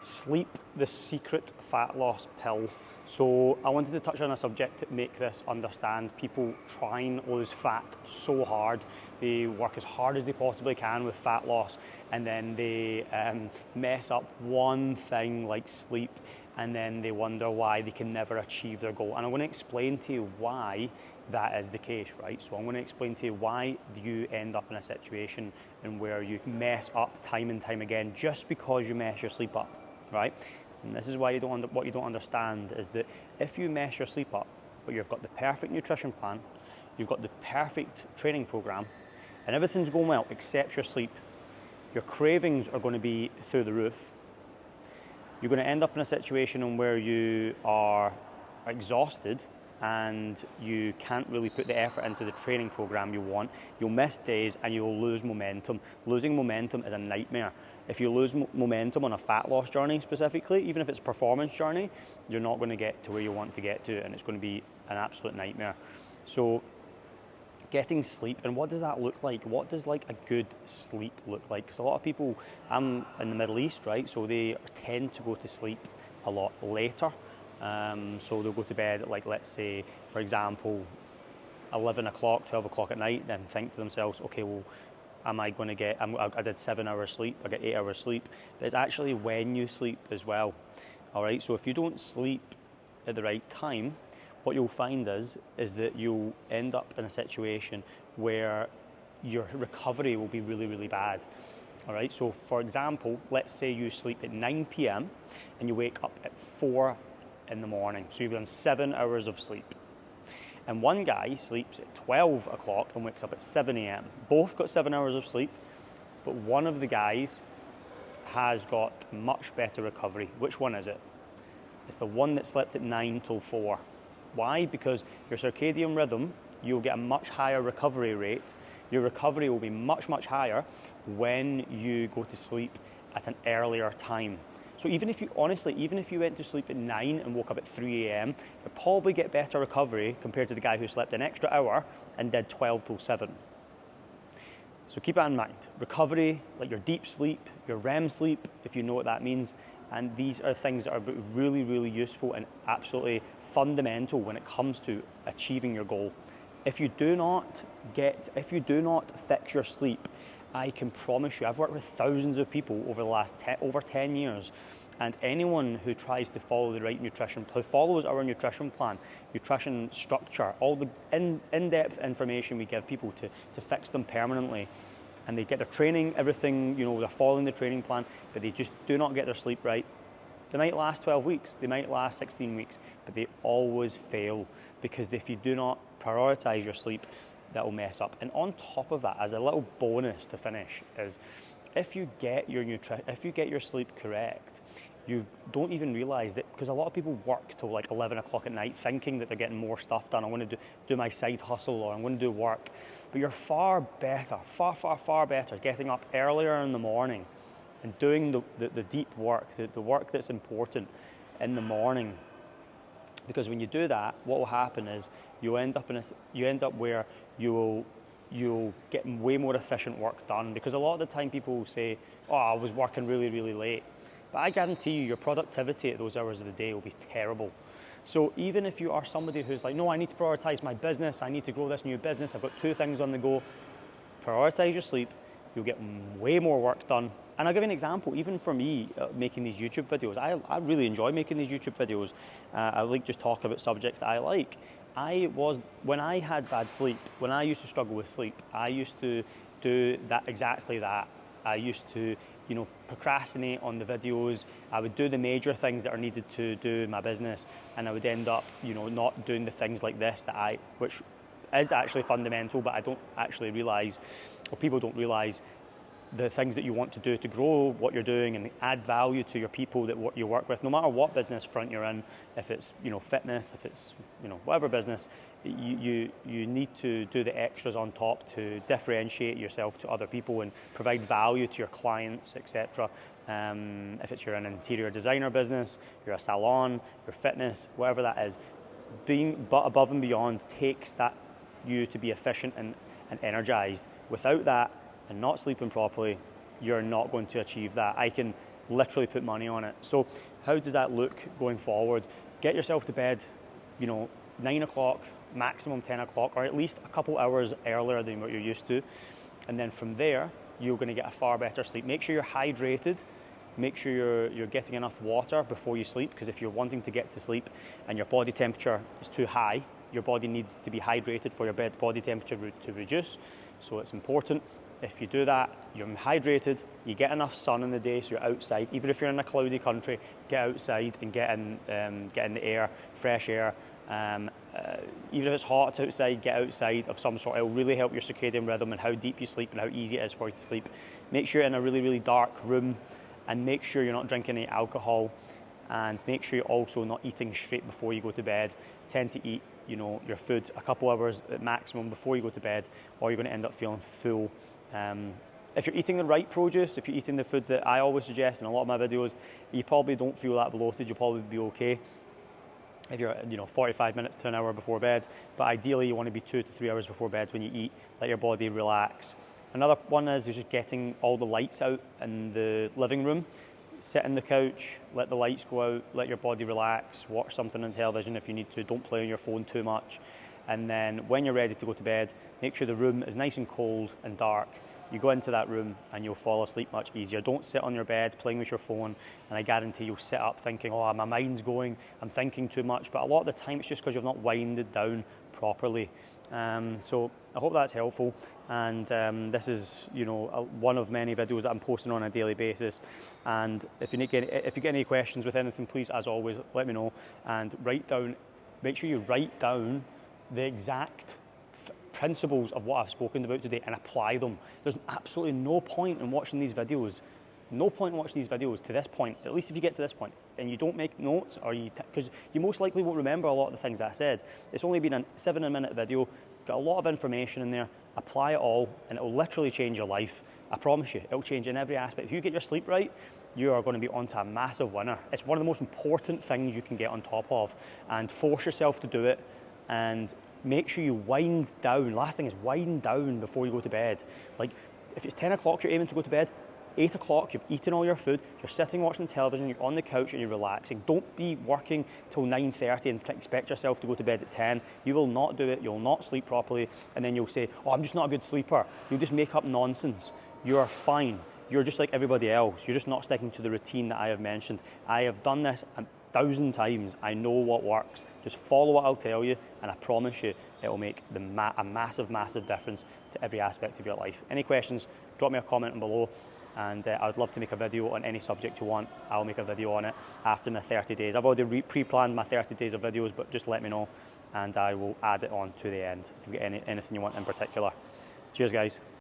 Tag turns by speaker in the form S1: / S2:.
S1: Sleep, the secret fat loss pill. So I wanted to touch on a subject to make this understand. People try and lose fat so hard. They work as hard as they possibly can with fat loss, and then they mess up one thing like sleep, and then they wonder why they can never achieve their goal. And I'm going to explain to you why that is the case, right? So I'm going to explain to you why you end up in a situation in where you mess up time and time again just because you mess your sleep up, right? And this is why what you don't understand is that if you mess your sleep up, but you've got the perfect nutrition plan, you've got the perfect training program, and everything's going well except your sleep, your cravings are going to be through the roof. You're going to end up in a situation where you are exhausted and you can't really put the effort into the training program you want. You'll miss days and you'll lose momentum. Losing momentum is a nightmare. If you lose momentum on a fat loss journey specifically, even if it's a performance journey, you're not going to get to where you want to get to, and it's going to be an absolute nightmare. So getting sleep, and what does that look like? What does like a good sleep look like? Because a lot of people, I'm in the Middle East, right? So they tend to go to sleep a lot later. So they'll go to bed at, like, let's say, for example, 11 o'clock, 12 o'clock at night, then think to themselves, okay, well, am I going to get, I did 7 hours sleep, I get 8 hours sleep. But it's actually when you sleep as well. All right, so if you don't sleep at the right time, what you'll find is that you'll end up in a situation where your recovery will be really, really bad. All right, so for example, let's say you sleep at 9 p.m. and you wake up at 4 in the morning. So you've done 7 hours of sleep. And one guy sleeps at 12 o'clock and wakes up at 7 a.m. Both got 7 hours of sleep, but one of the guys has got much better recovery. Which one is it? It's the one that slept at 9 till 4. Why? Because your circadian rhythm, you'll get a much higher recovery rate. Your recovery will be much, much higher when you go to sleep at an earlier time. So even if you went to sleep at 9 and woke up at 3 a.m, you'll probably get better recovery compared to the guy who slept an extra hour and did 12 till 7. So keep that in mind. Recovery, like your deep sleep, your REM sleep, if you know what that means, and these are things that are really, really useful and absolutely fundamental when it comes to achieving your goal. If you do not fix your sleep, I can promise you, I've worked with thousands of people over the last over 10 years, and anyone who tries to follow the right nutrition, who follows our nutrition plan, nutrition structure, all the in-depth information we give people to fix them permanently, and they get their training, everything, they're following the training plan, but they just do not get their sleep right. They might last 12 weeks, they might last 16 weeks, but they always fail, because if you do not prioritize your sleep, that will mess up. And on top of that, as a little bonus to finish, is if you get your sleep correct, you don't even realize that, because a lot of people work till like 11 o'clock at night thinking that they're getting more stuff done. I want to do my side hustle, or I'm going to do work. But you're far better getting up earlier in the morning and doing the deep work, the work that's important in the morning. Because when you do that, what will happen is you end up where you'll get way more efficient work done. Because a lot of the time people will say, oh, I was working really, really late. But I guarantee you, your productivity at those hours of the day will be terrible. So even if you are somebody who's like, no, I need to prioritize my business, I need to grow this new business, I've got 2 things on the go, prioritize your sleep, you'll get way more work done. And I'll give you an example, even for me, making these YouTube videos. I really enjoy making these YouTube videos. I like just talking about subjects that I like. When I had bad sleep, when I used to struggle with sleep, I used to do exactly that. I used to, procrastinate on the videos. I would do the major things that are needed to do in my business, and I would end up, not doing the things like this which is actually fundamental, but I don't actually realize, or people don't realize, the things that you want to do to grow what you're doing and add value to your people that you work with, no matter what business front you're in. If it's fitness, if it's whatever business, you need to do the extras on top to differentiate yourself to other people and provide value to your clients, etc. If you're an interior designer business, you're a salon, your fitness, whatever that is, being above and beyond takes that you to be efficient and energized. Without that, and not sleeping properly, you're not going to achieve that. I can literally put money on it. So how does that look going forward? Get yourself to bed, 9 o'clock, maximum 10 o'clock, or at least a couple hours earlier than what you're used to. And then from there, you're going to get a far better sleep. Make sure you're hydrated. Make sure you're getting enough water before you sleep, because if you're wanting to get to sleep and your body temperature is too high, your body needs to be hydrated for your body temperature to reduce. So it's important. If you do that, you're hydrated, you get enough sun in the day, so you're outside. Even if you're in a cloudy country, get outside and get in the air, fresh air. Even if it's hot outside, get outside of some sort. It will really help your circadian rhythm and how deep you sleep and how easy it is for you to sleep. Make sure you're in a really, really dark room, and make sure you're not drinking any alcohol, and make sure you're also not eating straight before you go to bed. Tend to eat, your food a couple hours at maximum before you go to bed, or you're going to end up feeling full. If you're eating the right produce, if you're eating the food that I always suggest in a lot of my videos, you probably don't feel that bloated. You'll probably be okay if you're 45 minutes to an hour before bed. But ideally, you want to be 2 to 3 hours before bed when you eat. Let your body relax. Another one is just getting all the lights out in the living room. Sit on the couch, let the lights go out, let your body relax, watch something on television if you need to. Don't play on your phone too much. And then when you're ready to go to bed, make sure the room is nice and cold and dark. You go into that room and you'll fall asleep much easier. Don't sit on your bed playing with your phone, and I guarantee you'll sit up thinking, oh, my mind's going, I'm thinking too much. But a lot of the time it's just because you've not winded down properly. So I hope that's helpful. And this is, one of many videos that I'm posting on a daily basis. And if you get any questions with anything, please, as always, let me know. And make sure you write down the exact principles of what I've spoken about today and apply them. There's absolutely no point in watching these videos. No point in watching these videos to this point, at least if you get to this point, and you don't make notes, or because you most likely won't remember a lot of the things that I said. It's only been a 7-minute video, got a lot of information in there. Apply it all, and it will literally change your life. I promise you, it will change in every aspect. If you get your sleep right, you are going to be onto a massive winner. It's one of the most important things you can get on top of, and force yourself to do it. And make sure you wind down. Last thing is wind down before you go to bed. Like if it's 10 o'clock you're aiming to go to bed, 8 o'clock you've eaten all your food, you're sitting watching television, you're on the couch and you're relaxing. Don't be working till 9:30 and expect yourself to go to bed at 10. You will not do it, you'll not sleep properly, and then you'll say, oh, I'm just not a good sleeper. You'll just make up nonsense. You're fine. You're just like everybody else. You're just not sticking to the routine that I have mentioned. I have done this 1,000 times. I know what works. Just follow what I'll tell you, and I promise you it will make a massive, massive difference to every aspect of your life. Any questions, drop me a comment below, and I would love to make a video on any subject you want. I'll make a video on it after my 30 days. I've already pre-planned my 30 days of videos, but just let me know, and I will add it on to the end if you get anything you want in particular. Cheers, guys.